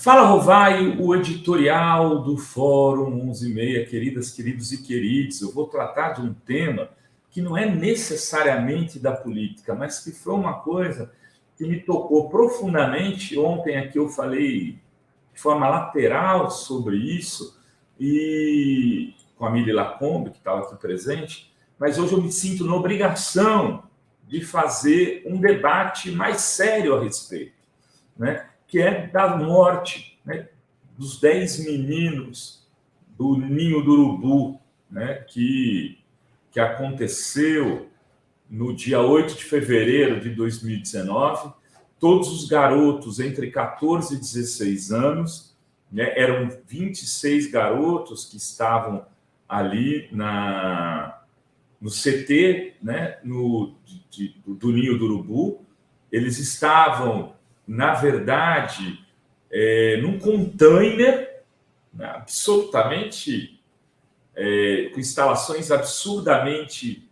Fala, Rovai, o editorial do Fórum 11:30, queridas, queridos e queridos. Eu vou tratar de um tema que não é necessariamente da política, mas que foi uma coisa que me tocou profundamente. Ontem aqui eu falei de forma lateral sobre isso, e com a Mili Lacombe, que estava aqui presente, mas hoje eu me sinto na obrigação de fazer um debate mais sério a respeito, né? Que é da morte, né, dos 10 meninos do Ninho do Urubu, né, que aconteceu no dia 8 de fevereiro de 2019. Todos os garotos entre 14 e 16 anos, né, eram 26 garotos que estavam ali no CT, né, do Ninho do Urubu. Eles estavam, na verdade, num container, né, absolutamente, com instalações absurdamente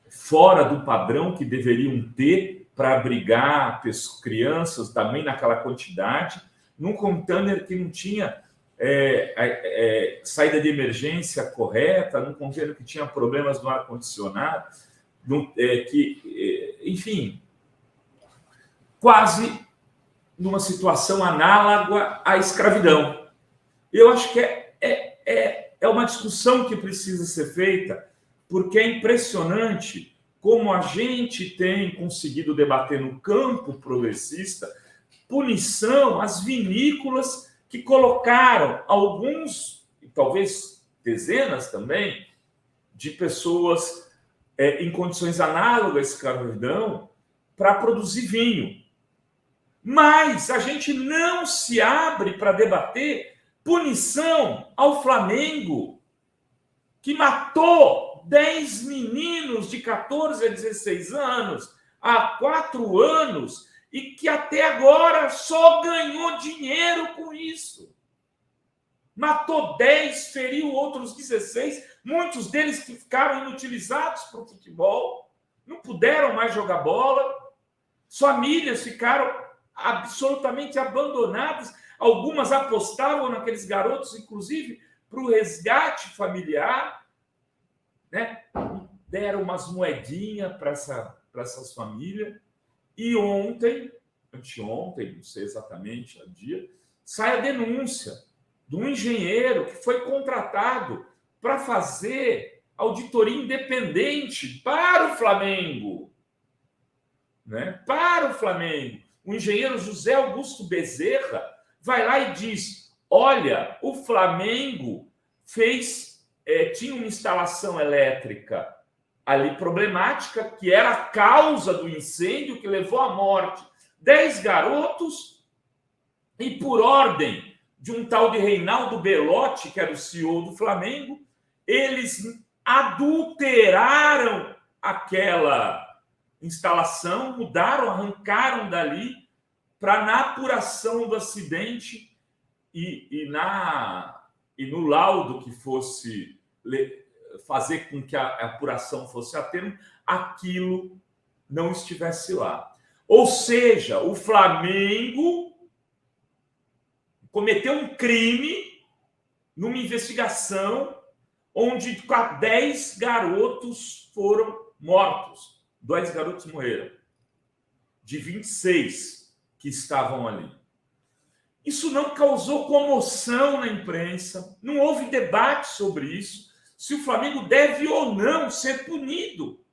fora do padrão que deveriam ter para abrigar crianças também naquela quantidade, num container que não tinha saída de emergência correta, num container que tinha problemas no ar-condicionado, enfim, quase numa situação análoga à escravidão. Eu acho que é uma discussão que precisa ser feita, porque é impressionante como a gente tem conseguido debater no campo progressista punição às vinícolas que colocaram alguns, e talvez dezenas também, de pessoas em condições análogas à escravidão para produzir vinho. Mas a gente não se abre para debater punição ao Flamengo, que matou 10 meninos de 14 a 16 anos há 4 anos e que até agora só ganhou dinheiro com isso. Matou 10, feriu outros 16, muitos deles que ficaram inutilizados para o futebol, não puderam mais jogar bola, famílias ficaram absolutamente abandonadas. Algumas apostavam naqueles garotos, inclusive, para o resgate familiar, né? Deram umas moedinhas para essas famílias. E anteontem, não sei exatamente o dia, sai a denúncia de um engenheiro que foi contratado para fazer auditoria independente para o Flamengo, né? Para o Flamengo. O engenheiro José Augusto Bezerra vai lá e diz: olha, o Flamengo tinha uma instalação elétrica ali problemática, que era a causa do incêndio que levou à morte 10 garotos, e por ordem de um tal de Reinaldo Belotti, que era o CEO do Flamengo, eles adulteraram aquela instalação, mudaram, arrancaram dali para, na apuração do acidente e no laudo que fosse fazer com que a apuração fosse a termo, aquilo não estivesse lá. Ou seja, o Flamengo cometeu um crime numa investigação onde 10 garotos foram mortos. 2 garotos morreram, de 26 que estavam ali. Isso não causou comoção na imprensa, não houve debate sobre isso, se o Flamengo deve ou não ser punido.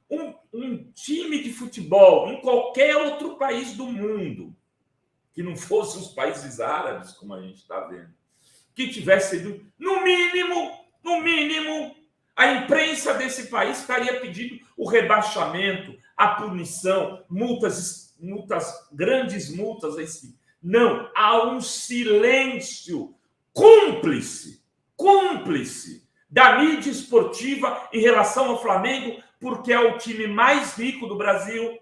Um time de futebol em qualquer outro país do mundo, que não fosse os países árabes, como a gente está vendo, que tivesse sido, no mínimo, a imprensa desse país estaria pedindo o rebaixamento, a punição, multas, grandes multas. Não, há um silêncio cúmplice da mídia esportiva em relação ao Flamengo, porque é o time mais rico do Brasil,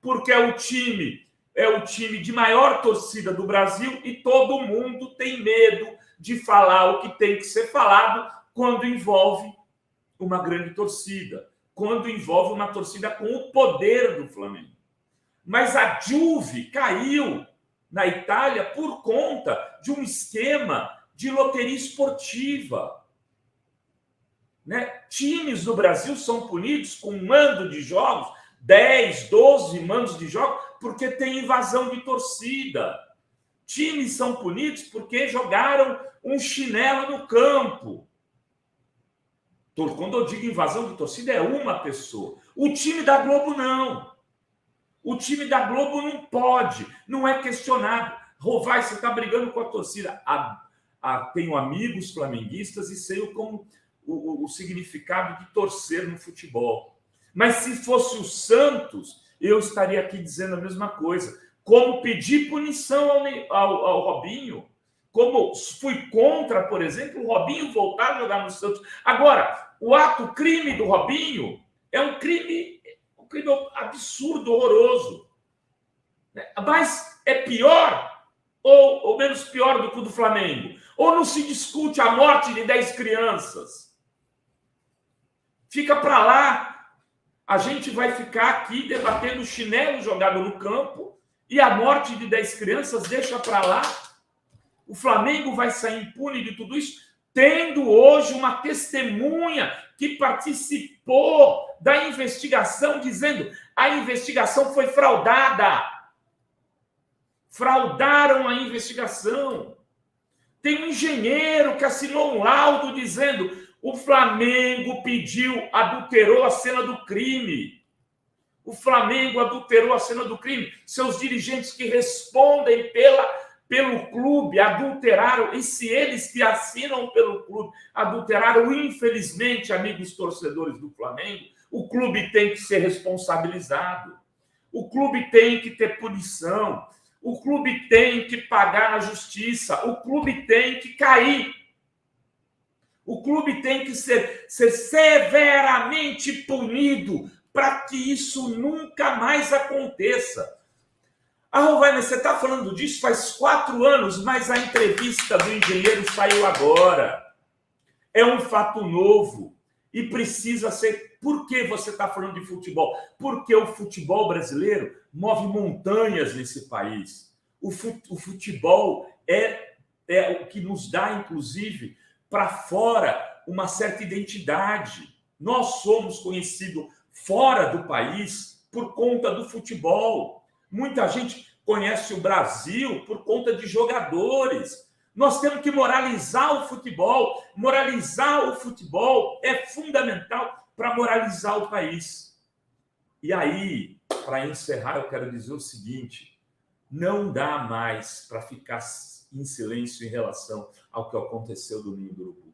porque é o time de maior torcida do Brasil, e todo mundo tem medo de falar o que tem que ser falado quando envolve uma grande torcida, quando envolve uma torcida com o poder do Flamengo. Mas a Juve caiu na Itália por conta de um esquema de loteria esportiva. Né? Times no Brasil são punidos com um mando de jogos, 10, 12 mandos de jogos, porque tem invasão de torcida. Times são punidos porque jogaram um chinelo no campo. Quando eu digo invasão de torcida, é uma pessoa. O time da Globo, não. O time da Globo não pode, não é questionado. Rovai, você está brigando com a torcida. Tenho amigos flamenguistas e sei o significado de torcer no futebol. Mas se fosse o Santos, eu estaria aqui dizendo a mesma coisa. Como pedir punição ao Robinho, como fui contra, por exemplo, o Robinho voltar a jogar no Santos. Agora, o crime do Robinho é um crime absurdo, horroroso. Mas é pior ou menos pior do que o do Flamengo? Ou não se discute a morte de 10 crianças? Fica para lá. A gente vai ficar aqui debatendo o chinelo jogado no campo e a morte de 10 crianças deixa para lá. O Flamengo vai sair impune de tudo isso, tendo hoje uma testemunha que participou da investigação, dizendo a investigação foi fraudada. Fraudaram a investigação. Tem um engenheiro que assinou um laudo dizendo o Flamengo adulterou a cena do crime. O Flamengo adulterou a cena do crime. Seus dirigentes que respondem pelo clube adulteraram, e se eles que assinam pelo clube adulteraram, infelizmente, amigos torcedores do Flamengo, o clube tem que ser responsabilizado, o clube tem que ter punição, o clube tem que pagar na justiça, o clube tem que cair, o clube tem que ser severamente punido para que isso nunca mais aconteça. Rovai, você está falando disso faz 4 anos, mas a entrevista do engenheiro saiu agora. É um fato novo e precisa ser... Por que você está falando de futebol? Porque o futebol brasileiro move montanhas nesse país. O futebol é o que nos dá, inclusive, para fora uma certa identidade. Nós somos conhecidos fora do país por conta do futebol. Muita gente conhece o Brasil por conta de jogadores. Nós temos que moralizar o futebol. Moralizar o futebol é fundamental para moralizar o país. E aí, para encerrar, eu quero dizer o seguinte: não dá mais para ficar em silêncio em relação ao que aconteceu do Ninho do Urubu.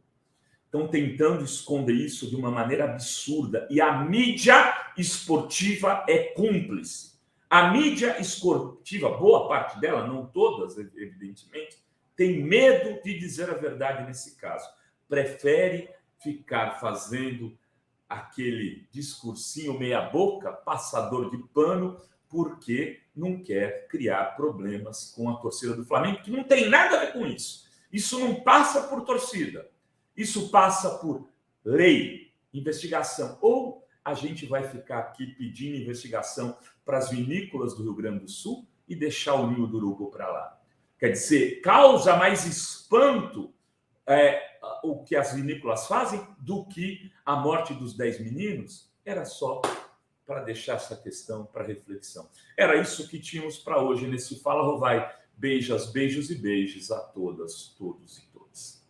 Estão tentando esconder isso de uma maneira absurda. E a mídia esportiva é cúmplice. A mídia esportiva, boa parte dela, não todas, evidentemente, tem medo de dizer a verdade nesse caso. Prefere ficar fazendo aquele discursinho meia-boca, passador de pano, porque não quer criar problemas com a torcida do Flamengo, que não tem nada a ver com isso. Isso não passa por torcida. Isso passa por lei, investigação. Ou a gente vai ficar aqui pedindo investigação para as vinícolas do Rio Grande do Sul e deixar o Ninho do Urubu para lá. Quer dizer, causa mais espanto o que as vinícolas fazem do que a morte dos 10 meninos? Era só para deixar essa questão para reflexão. Era isso que tínhamos para hoje nesse Fala Rovai. Beijos e beijos a todas, todos e todas.